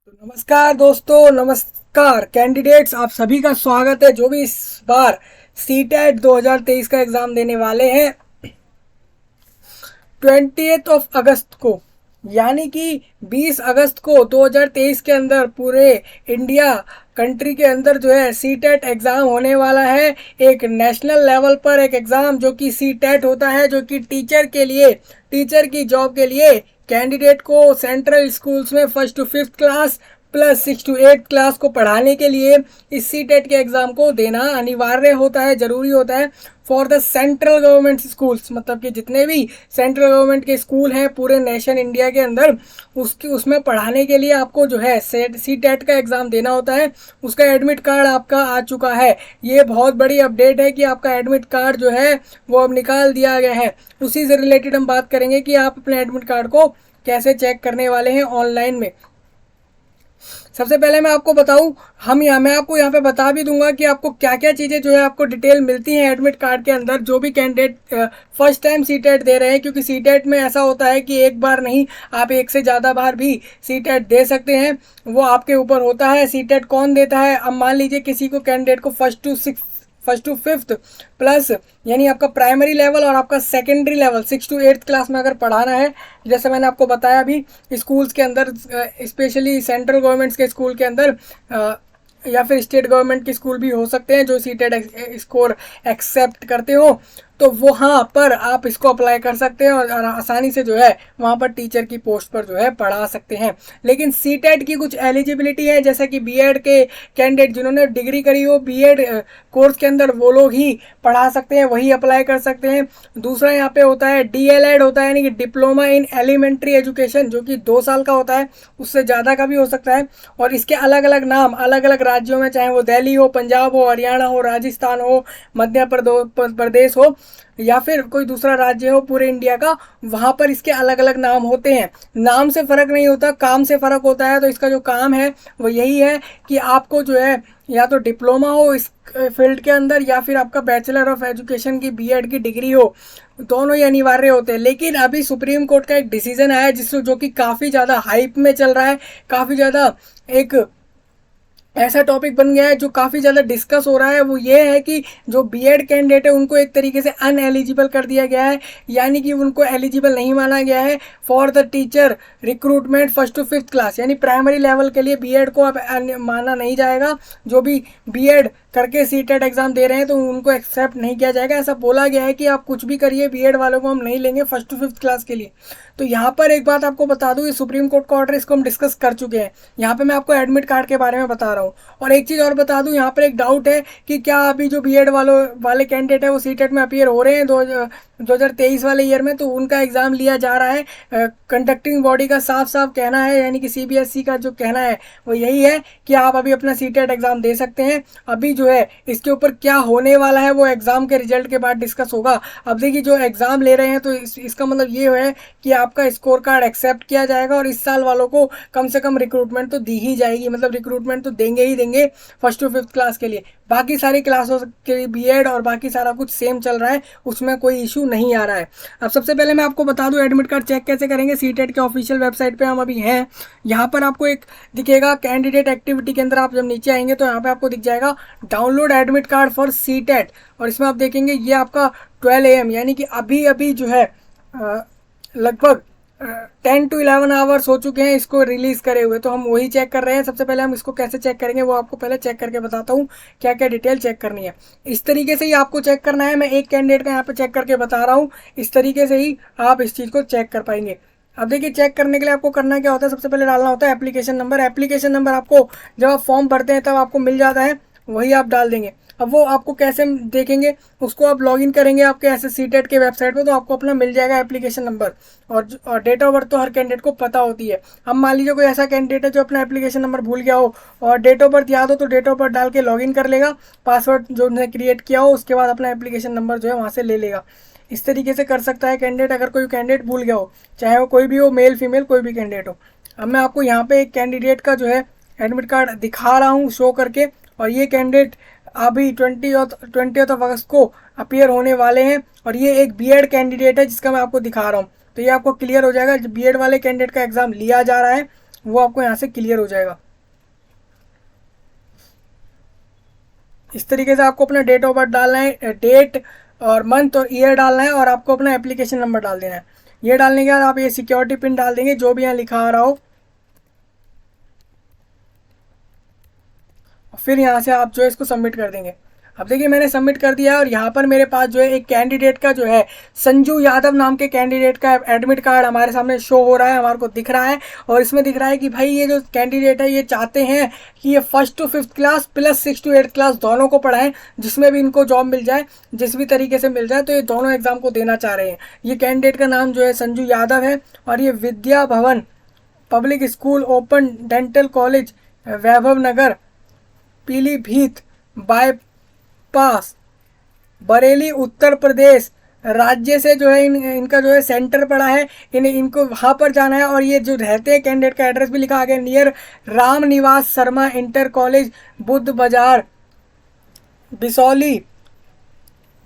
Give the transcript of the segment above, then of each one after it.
तो नमस्कार दोस्तों, नमस्कार कैंडिडेट्स, आप सभी का स्वागत है जो भी इस बार सीटेट 2023 का एग्ज़ाम देने वाले हैं 20 अगस्त को, यानी कि 20 अगस्त को 2023 के अंदर पूरे इंडिया कंट्री के अंदर जो है सीटेट एग्ज़ाम होने वाला है। एक नेशनल लेवल पर एक एग्ज़ाम जो कि सीटेट होता है, जो कि टीचर की जॉब के लिए कैंडिडेट को सेंट्रल स्कूल्स में first to fifth class plus 6 to 8 class को पढ़ाने के लिए इस सीटेट के एग्ज़ाम को देना अनिवार्य होता है, ज़रूरी होता है for the central government schools. मतलब कि जितने भी सेंट्रल गवर्नमेंट के स्कूल हैं पूरे नेशन इंडिया के अंदर, उसमें पढ़ाने के लिए आपको जो है सीटेट का एग्ज़ाम देना होता है। उसका एडमिट कार्ड आपका आ चुका है। ये बहुत बड़ी अपडेट है कि आपका एडमिट कार्ड जो है वो अब निकाल दिया गया है। उसी से रिलेटेड हम बात करेंगे कि आप अपने एडमिट कार्ड को कैसे चेक करने वाले हैं ऑनलाइन में। सबसे पहले मैं आपको बताऊं, मैं आपको यहाँ पे बता भी दूंगा कि आपको क्या क्या चीज़ें जो है आपको डिटेल मिलती हैं एडमिट कार्ड के अंदर, जो भी कैंडिडेट फर्स्ट टाइम सीटेट दे रहे हैं। क्योंकि सीटेट में ऐसा होता है कि एक बार नहीं, आप एक से ज़्यादा बार भी सीटेट दे सकते हैं, वो आपके ऊपर होता है। सीटेट कौन देता है? अब मान लीजिए किसी को कैंडिडेट को फर्स्ट टू फिफ्थ प्लस यानी आपका प्राइमरी लेवल और आपका सेकेंडरी लेवल 6 to 8 क्लास में अगर पढ़ाना है, जैसे मैंने आपको बताया अभी, स्कूल्स के अंदर स्पेशली सेंट्रल गवर्नमेंट्स के स्कूल के अंदर या फिर स्टेट गवर्नमेंट के स्कूल भी हो सकते हैं जो सीटेट स्कोर एक्सेप्ट करते हो, तो वहाँ पर आप इसको अप्लाई कर सकते हैं और आसानी से जो है वहाँ पर टीचर की पोस्ट पर जो है पढ़ा सकते हैं। लेकिन सीटेट की कुछ एलिजिबिलिटी है, जैसे कि बीएड के कैंडिडेट जिन्होंने डिग्री करी हो बीएड कोर्स के अंदर, वो लोग ही पढ़ा सकते हैं, वही अप्लाई कर सकते हैं। दूसरा यहाँ पे होता है डीएलएड होता है, यानी कि डिप्लोमा इन एलिमेंट्री एजुकेशन, जो कि 2 साल का होता है, उससे ज़्यादा का भी हो सकता है। और इसके अलग अलग नाम अलग अलग राज्यों में, चाहे वो दिल्ली हो, पंजाब हो, हरियाणा हो, राजस्थान हो, मध्य प्रदेश हो या फिर कोई दूसरा राज्य हो पूरे इंडिया का, वहाँ पर इसके अलग अलग नाम होते हैं। नाम से फ़र्क नहीं होता, काम से फ़र्क होता है। तो इसका जो काम है वो यही है कि आपको जो है या तो डिप्लोमा हो इस फील्ड के अंदर, या फिर आपका बैचलर ऑफ एजुकेशन की बीएड की डिग्री हो, दोनों ही अनिवार्य होते हैं। लेकिन अभी सुप्रीम कोर्ट का एक डिसीजन आया जिससे जो कि काफ़ी ज़्यादा हाइप में चल रहा है, काफ़ी ज़्यादा एक ऐसा टॉपिक बन गया है जो काफ़ी ज़्यादा डिस्कस हो रहा है। वो ये है कि जो बीएड कैंडिडेट है उनको एक तरीके से अनएलिजिबल कर दिया गया है, यानी कि उनको एलिजिबल नहीं माना गया है for the teacher recruitment first to fifth class. यानी प्राइमरी लेवल के लिए बीएड को अब माना नहीं जाएगा। जो भी बीएड करके सीटेट एग्ज़ाम दे रहे हैं तो उनको एक्सेप्ट नहीं किया जाएगा। ऐसा बोला गया है कि आप कुछ भी करिए, बीएड वालों को हम नहीं लेंगे फर्स्ट टू फिफ्थ क्लास के लिए। तो यहाँ पर एक बात आपको बता दूँ, ये सुप्रीम कोर्ट का ऑर्डर, इसको हम डिस्कस कर चुके हैं। यहाँ पे मैं आपको एडमिट कार्ड के बारे में बता रहा हूँ। और एक चीज़ और बता दूँ, यहाँ पर एक डाउट है कि क्या अभी जो बीएड वाले कैंडिडेट है वो सीटेट में अपीयर हो रहे हैं 2023 वाले ईयर में, तो उनका एग्ज़ाम लिया जा रहा है। कंडक्टिंग बॉडी का साफ साफ कहना है, यानी कि सीबीएसई का जो कहना है वो यही है कि आप अभी अपना सीटेट एग्ज़ाम दे सकते हैं। अभी जो है इसके ऊपर क्या होने वाला है वो एग्ज़ाम के रिजल्ट के बाद डिस्कस होगा। अब देखिए, जो एग्ज़ाम ले रहे हैं तो इसका मतलब ये है कि आपका स्कोर कार्ड एक्सेप्ट किया जाएगा और इस साल वालों को कम से कम रिक्रूटमेंट तो दी ही जाएगी। मतलब रिक्रूटमेंट तो देंगे ही देंगे फर्स्ट टू फिफ्थ क्लास के लिए। बाकी सारी क्लासों के लिए बीएड और बाकी सारा कुछ सेम चल रहा है, उसमें कोई इशू नहीं आ रहा है। अब सबसे पहले मैं आपको बता दूं एडमिट कार्ड चेक कैसे करेंगे। सीटेट के ऑफिशियल वेबसाइट पे हम अभी हैं। यहाँ पर आपको एक दिखेगा कैंडिडेट एक्टिविटी के अंदर, आप जब नीचे आएंगे तो यहाँ पे आपको दिख जाएगा download admit card for CTET, और इसमें आप देखेंगे ये आपका 12 AM यानी कि अभी अभी जो है लगभग 10 to 11 आवर्स हो चुके हैं इसको रिलीज़ करे हुए। तो हम वही चेक कर रहे हैं। सबसे पहले हम इसको कैसे चेक करेंगे वो आपको पहले चेक करके बताता हूँ, क्या क्या डिटेल चेक करनी है। इस तरीके से ही आपको चेक करना है। मैं एक कैंडिडेट का यहाँ पे चेक करके बता रहा हूँ, इस तरीके से ही आप इस चीज़ को चेक कर पाएंगे। अब देखिए, चेक करने के लिए आपको करना क्या होता है, सबसे पहले डालना होता है एप्लीकेशन नंबर। एप्लीकेशन नंबर आपको जब आप फॉर्म भरते हैं तब आपको मिल जाता है, वही आप डाल देंगे। अब वो आपको कैसे देखेंगे, उसको आप लॉगिन करेंगे आपके ऐसे सीटेट के वेबसाइट पे, तो आपको अपना मिल जाएगा एप्लीकेशन नंबर। और डेट ऑफ बर्थ तो हर कैंडिडेट को पता होती है। अब मान लीजिए कोई ऐसा कैंडिडेट है जो अपना एप्लीकेशन नंबर भूल गया हो और डेट ऑफ बर्थ याद हो, तो डेट ऑफ बर्थ डाल के लॉगिन कर लेगा, पासवर्ड जो उसने क्रिएट किया हो, उसके बाद अपना एप्लीकेशन नंबर जो है वहाँ से ले लेगा। इस तरीके से कर सकता है कैंडिडेट, अगर कोई कैंडिडेट भूल गया हो, चाहे वो कोई भी हो, मेल फीमेल कोई भी कैंडिडेट हो। अब मैं आपको यहाँ पे एक कैंडिडेट का जो है एडमिट कार्ड दिखा रहा हूँ शो करके, और ये कैंडिडेट अभी 20 अगस्त को अपीयर होने वाले हैं, और ये एक बीएड कैंडिडेट है जिसका मैं आपको दिखा रहा हूँ। तो ये आपको क्लियर हो जाएगा, बीएड वाले कैंडिडेट का एग्ज़ाम लिया जा रहा है। वो आपको यहाँ से क्लियर हो जाएगा। इस तरीके से आपको अपना डेट ऑफ बर्थ डालना है, डेट और मंथ और ईयर डालना है, और आपको अपना एप्लीकेशन नंबर डाल देना है। ये डालने के बाद आप ये सिक्योरिटी पिन डाल देंगे जो भी यहाँ लिखा आ रहा हो, फिर यहाँ से आप जो है इसको सबमिट कर देंगे। अब देखिए मैंने सबमिट कर दिया है और यहाँ पर मेरे पास जो है एक कैंडिडेट का जो है संजू यादव नाम के कैंडिडेट का एडमिट कार्ड हमारे सामने शो हो रहा है, हमारे को दिख रहा है। और इसमें दिख रहा है कि भाई ये जो कैंडिडेट है ये चाहते हैं कि ये 1st to 5th class plus 6th to 8th class दोनों को पढ़ाएं, जिसमें भी इनको जॉब मिल जाए, जिस भी तरीके से मिल जाए, तो ये दोनों एग्जाम को देना चाह रहे हैं। ये कैंडिडेट का नाम जो है संजू यादव है और ये Vidya Bhavan public school open dental college Vaibhav Nagar Pilibhit bypass Bareilly Uttar Pradesh राज्य से जो है इनका जो है सेंटर पड़ा है। इनको वहाँ पर जाना है। और ये जो रहते हैं कैंडिडेट का एड्रेस भी लिखा आ गया, near Ram Niwas Sharma inter college Buddha बाजार बिसौली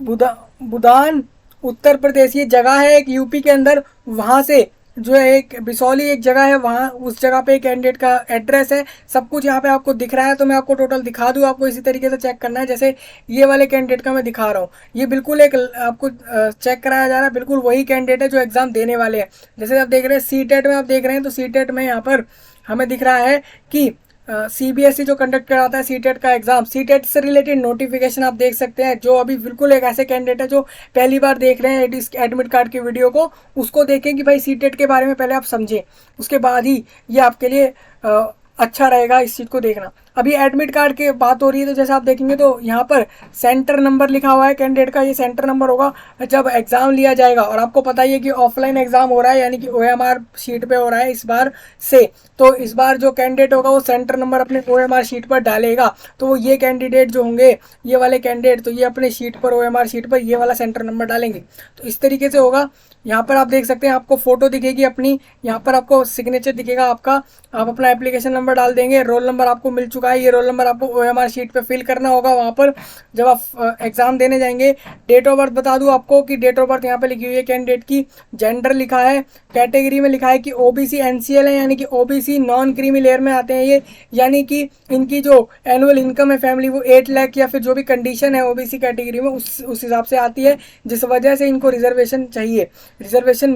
बुदान उत्तर प्रदेश। ये जगह है एक यूपी के अंदर, वहाँ से जो है एक बिसौली एक जगह है, वहाँ उस जगह पे कैंडिडेट का एड्रेस है। सब कुछ यहाँ पे आपको दिख रहा है, तो मैं आपको टोटल दिखा दूँ, आपको इसी तरीके से चेक करना है जैसे ये वाले कैंडिडेट का मैं दिखा रहा हूँ। ये बिल्कुल एक आपको चेक कराया जा रहा है, बिल्कुल वही कैंडिडेट है जो एग्जाम देने वाले हैं। जैसे आप देख रहे हैं सीटेट में, आप देख रहे हैं तो सीटेट में यहाँ पर हमें दिख रहा है कि सीबीएसई जो कंडक्ट कराता है सीटेट का एग्जाम, सीटेट से रिलेटेड नोटिफिकेशन आप देख सकते हैं। जो अभी बिल्कुल एक ऐसे कैंडिडेट है जो पहली बार देख रहे हैं इस एडमिट कार्ड की वीडियो को, उसको देखें कि भाई सीटेट के बारे में पहले आप समझें, उसके बाद ही ये आपके लिए अच्छा रहेगा इस चीज़ को देखना। अभी एडमिट कार्ड की बात हो रही है तो जैसे आप देखेंगे तो यहाँ पर सेंटर नंबर लिखा हुआ है कैंडिडेट का, ये सेंटर नंबर होगा जब एग्ज़ाम लिया जाएगा। और आपको पता ही है कि ऑफलाइन एग्ज़ाम हो रहा है, यानी कि OMR शीट पे हो रहा है इस बार से। तो इस बार जो कैंडिडेट होगा वो सेंटर नंबर अपने OMR शीट पर डालेगा। तो वो ये कैंडिडेट जो होंगे, ये वाले कैंडिडेट, तो ये अपने शीट पर OMR शीट पर ये वाला सेंटर नंबर डालेंगे। तो इस तरीके से होगा। यहाँ पर आप देख सकते हैं आपको फ़ोटो दिखेगी अपनी, यहाँ पर आपको सिग्नेचर दिखेगा आपका, आप अपना एप्लीकेशन नंबर डाल देंगे। रोल नंबर आपको मिल चुका है, ये रोल नंबर आपको OMR शीट पे फिल करना होगा वहाँ पर जब आप एग्ज़ाम देने जाएंगे। डेट ऑफ बर्थ बता दूँ आपको कि डेट ऑफ बर्थ यहाँ पे लिखी हुई है कैंडिडेट की, जेंडर लिखा है, कैटेगरी में लिखा है कि OBC NCL है, यानी कि OBC नॉन क्रीमी लेयर में आते हैं ये, यानी कि इनकी जो एनुअल इनकम है फैमिली वो 8 लाख या फिर जो भी कंडीशन है OBC कैटेगरी में उस हिसाब से आती है, जिस वजह से इनको रिजर्वेशन चाहिए, रिजर्वेशन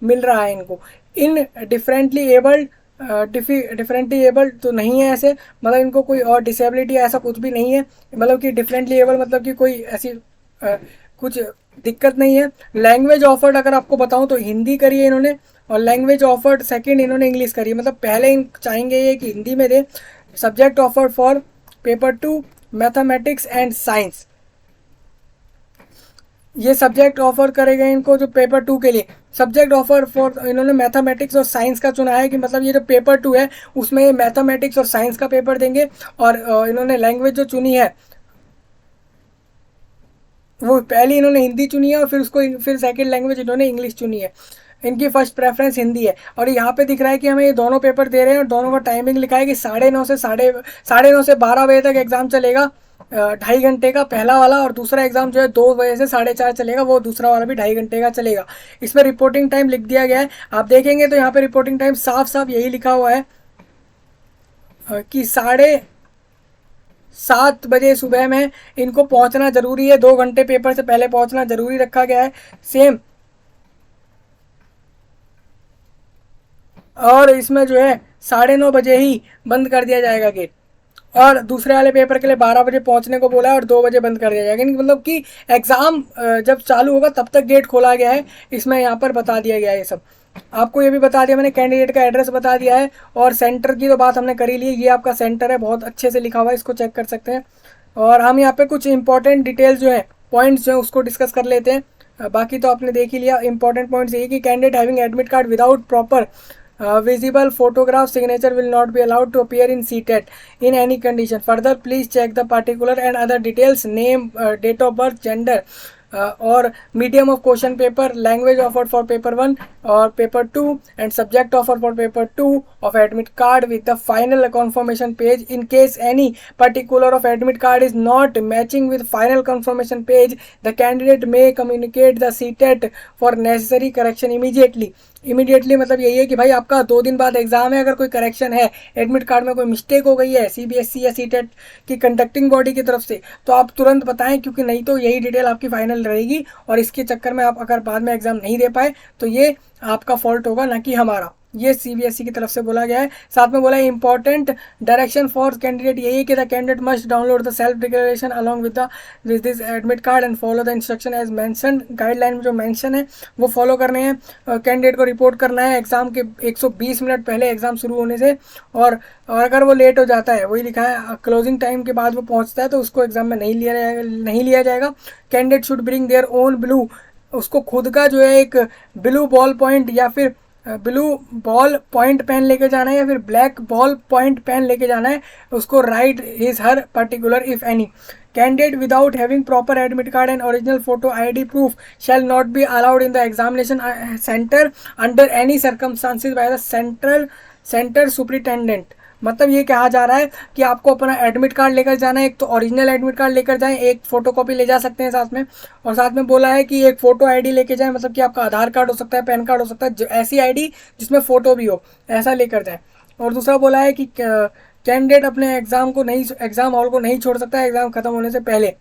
मिल रहा है इनको। इन डिफरेंटली एबल्ड डिफरेंटली एबल्ड तो नहीं है ऐसे, मतलब इनको कोई और डिसेबिलिटी ऐसा कुछ भी नहीं है, मतलब कि डिफरेंटली एबल्ड मतलब कि कोई ऐसी कुछ दिक्कत नहीं है। लैंग्वेज ऑफर्ड अगर आपको बताऊं तो हिंदी करी है इन्होंने, और लैंग्वेज ऑफर्ड सेकंड इन्होंने इंग्लिश करी है, मतलब पहले चाहेंगे ये कि हिंदी में दे। Subject offered for paper 2 mathematics and science, ये सब्जेक्ट ऑफर करे गए इनको जो पेपर 2 के लिए। सब्जेक्ट ऑफर फॉर इन्होंने मैथमेटिक्स और साइंस का चुना है कि मतलब ये जो पेपर 2 है उसमें मैथमेटिक्स और साइंस का पेपर देंगे। और इन्होंने लैंग्वेज जो चुनी है वो पहले इन्होंने हिंदी चुनी है और फिर सेकंड लैंग्वेज इन्होंने इंग्लिश चुनी है। इनकी फर्स्ट प्रेफरेंस हिंदी है। और यहाँ पे दिख रहा है कि हमें ये दोनों पेपर दे रहे हैं और दोनों का टाइमिंग लिखा है कि 9:30 से 12 बजे तक एग्ज़ाम चलेगा, 2.5 घंटे का पहला वाला, और दूसरा एग्जाम जो है 2 बजे से 4:30 चलेगा, वो दूसरा वाला भी 2.5 घंटे का चलेगा। इसमें रिपोर्टिंग टाइम लिख दिया गया है, आप देखेंगे तो यहाँ पे रिपोर्टिंग टाइम साफ साफ यही लिखा हुआ है कि 7:30 बजे सुबह में इनको पहुँचना ज़रूरी है, 2 घंटे पेपर से पहले पहुँचना ज़रूरी रखा गया है सेम। और इसमें जो है 9:30 बजे ही बंद कर दिया जाएगा गेट, और दूसरे वाले पेपर के लिए 12 बजे पहुंचने को बोला है और 2 बजे बंद कर दिया जाएगा। मतलब कि एग्ज़ाम जब चालू होगा तब तक गेट खोला गया है, इसमें यहाँ पर बता दिया गया है। ये सब आपको ये भी बता दिया मैंने, कैंडिडेट का एड्रेस बता दिया है। और सेंटर की तो बात हमने करी ली है, ये आपका सेंटर है, बहुत अच्छे से लिखा हुआ है, इसको चेक कर सकते हैं। और हम यहाँ पे कुछ इंपॉर्टेंट डिटेल्स जो है, पॉइंट्स जो है उसको डिस्कस कर लेते हैं। बाकी तो आपने देख ही लिया। इंपॉर्टेंट पॉइंट्स ये कि candidate having admit card without proper visible photograph signature will not be allowed to appear in CTET in any condition. Further, please check the particular and other details, name, date of birth, gender, और medium of question paper, language offered for paper 1 और paper 2 and subject offer for paper 2 of admit card with the final confirmation page. In case any particular of admit card is not matching with final confirmation page, the candidate may communicate the CTET for necessary correction immediately. Immediately मतलब यही है कि भाई आपका 2 दिन बाद exam है, अगर कोई करेक्शन है, एडमिट कार्ड में कोई मिस्टेक हो गई है सीबीएसई या सीटेट की कंडक्टिंग बॉडी की तरफ से, तो आप तुरंत बताएं, क्योंकि नहीं तो यही डिटेल आपकी फाइनल रहेगी और इसके चक्कर में आप अगर बाद में एग्जाम नहीं दे पाए तो ये आपका फॉल्ट होगा, ना कि हमारा। ये सीबीएसई की तरफ से बोला गया है। साथ में बोला है इंपॉर्टेंट डायरेक्शन फॉर कैंडिडेट यही है कि the candidate must download the self declaration along with this admit card and follow the instruction as mention. Guideline में जो मेंशन है वो फॉलो करने हैं। कैंडिडेट को रिपोर्ट करना है एग्जाम के 120 मिनट पहले एग्जाम शुरू होने से, और अगर वो लेट हो जाता है, वही लिखा है क्लोजिंग टाइम के बाद वो पहुंचता है, तो उसको एग्जाम में नहीं लिया जाएगा। Candidate should bring their own blue, उसको खुद का जो है एक ब्लू बॉल पॉइंट या फिर ब्लू बॉल पॉइंट पेन लेके जाना है या फिर ब्लैक बॉल पॉइंट पेन लेके जाना है, उसको right his her particular if any. Candidate without having proper admit card and original photo ID proof shall not be allowed in the examination centre under any circumstances by the centre superintendent. मतलब ये कहा जा रहा है कि आपको अपना admit card लेकर जाना है, एक तो ओरिजिनल एडमिट कार्ड लेकर जाएं, एक फोटोकॉपी ले जा सकते हैं साथ में, और साथ में बोला है कि एक फ़ोटो आईडी लेके जाएं, मतलब कि आपका आधार कार्ड हो सकता है, पैन कार्ड हो सकता है, ऐसी आईडी जिसमें फ़ोटो भी हो, ऐसा लेकर जाएं। और दूसरा बोला है कि कैंडिडेट अपने एग्ज़ाम हॉल को नहीं छोड़ सकता है एग्ज़ाम ख़त्म होने से पहले,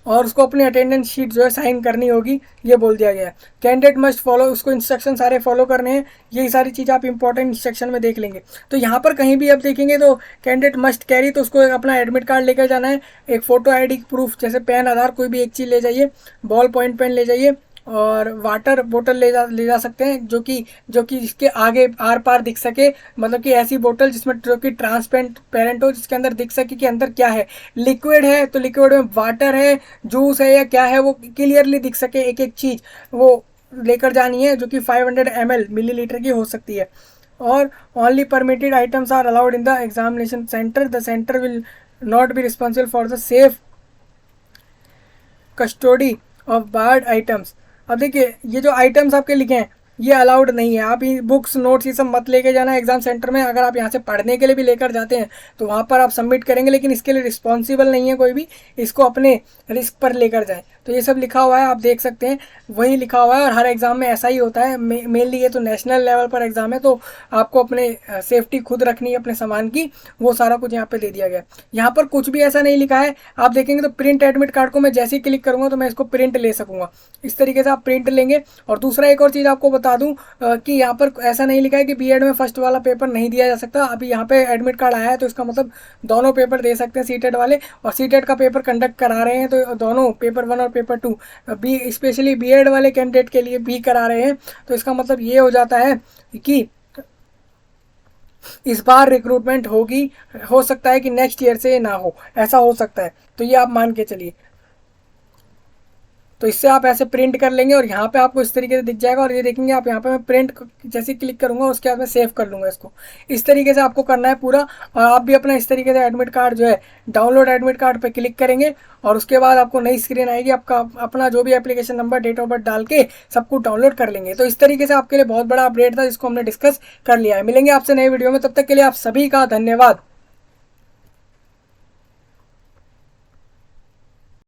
और उसको अपनी अटेंडेंस शीट जो है साइन करनी होगी, ये बोल दिया गया है। कैंडिडेट मस्ट फॉलो, उसको इंस्ट्रक्शन सारे फॉलो करने हैं। यही सारी चीज़ आप इंपॉर्टेंट इंस्ट्रक्शन में देख लेंगे। तो यहाँ पर कहीं भी आप देखेंगे तो कैंडिडेट मस्ट कैरी, तो उसको अपना एडमिट कार्ड लेकर जाना है, एक फ़ोटो आईडी प्रूफ जैसे पैन, आधार, कोई भी एक चीज़ ले जाइए, बॉल पॉइंट पेन ले जाइए, और वाटर बोतल ले जा सकते हैं जो कि इसके आगे आर पार दिख सके, मतलब कि ऐसी बोतल जिसमें जो कि ट्रांसपेरेंट हो, जिसके अंदर दिख सके कि अंदर क्या है। लिक्विड है तो लिक्विड में वाटर है, जूस है या क्या है, वो क्लियरली दिख सके, एक एक चीज़ वो लेकर जानी है, जो कि 500 ml मिलीलीटर की हो सकती है। और only permitted items are allowed in the examination centre. The centre will not be responsible for the safe custody of barred items. अब देखिए ये जो आइटम्स आपके लिखे हैं ये अलाउड नहीं है। आप ये बुक्स नोट्स ये सब मत लेके जाना एग्जाम सेंटर में। अगर आप यहाँ से पढ़ने के लिए भी लेकर जाते हैं तो वहाँ पर आप सबमिट करेंगे, लेकिन इसके लिए रिस्पॉन्सिबल नहीं है कोई भी, इसको अपने रिस्क पर लेकर जाएं। तो ये सब लिखा हुआ है, आप देख सकते हैं, वही लिखा हुआ है, और हर एग्ज़ाम में ऐसा ही होता है। मेनली ये तो नेशनल लेवल पर एग्ज़ाम है, तो आपको अपने सेफ्टी खुद रखनी है अपने सामान की, वो सारा कुछ यहाँ पे दे दिया गया। यहाँ पर कुछ भी ऐसा नहीं लिखा है। आप देखेंगे तो प्रिंट एडमिट कार्ड को मैं जैसे ही क्लिक करूँगा तो मैं इसको प्रिंट ले सकूँगा, इस तरीके से आप प्रिंट लेंगे। और दूसरा एक और चीज़ आपको बता दूं कि यहाँ पर ऐसा नहीं लिखा है कि बीएड में फर्स्ट वाला पेपर नहीं दिया जा सकता। अभी यहाँ पे एडमिट कार्ड आया है तो इसका मतलब दोनों पेपर दे सकते हैं सीटेट वाले, और सीटेट का पेपर कंडक्ट करा रहे हैं तो दोनों पेपर 1 और पेपर 2 बी स्पेशली बीएड वाले कैंडिडेट के लिए भी करा रहे हैं। तो इसका मतलब ये हो जाता है कि इस बार रिक्रूटमेंट होगी, हो सकता है कि नेक्स्ट ईयर से ना हो, ऐसा हो सकता है। तो ये आप मान के चलिए। तो इससे आप ऐसे प्रिंट कर लेंगे और यहाँ पे आपको इस तरीके से दिख जाएगा, और ये देखेंगे आप यहाँ पे मैं प्रिंट जैसे क्लिक करूँगा उसके बाद मैं सेव कर लूँगा इसको। इस तरीके से आपको करना है पूरा। और आप भी अपना इस तरीके से एडमिट कार्ड जो है डाउनलोड एडमिट कार्ड पे क्लिक करेंगे, और उसके बाद आपको नई स्क्रीन आएगी, आपका अपना जो भी application number, date of birth डाल के सब कुछ डाउनलोड कर लेंगे। तो इस तरीके से आपके लिए बहुत बड़ा अपडेट था जिसको हमने डिस्कस कर लिया है। मिलेंगे आपसे नई वीडियो में, तब तक के लिए आप सभी का धन्यवाद।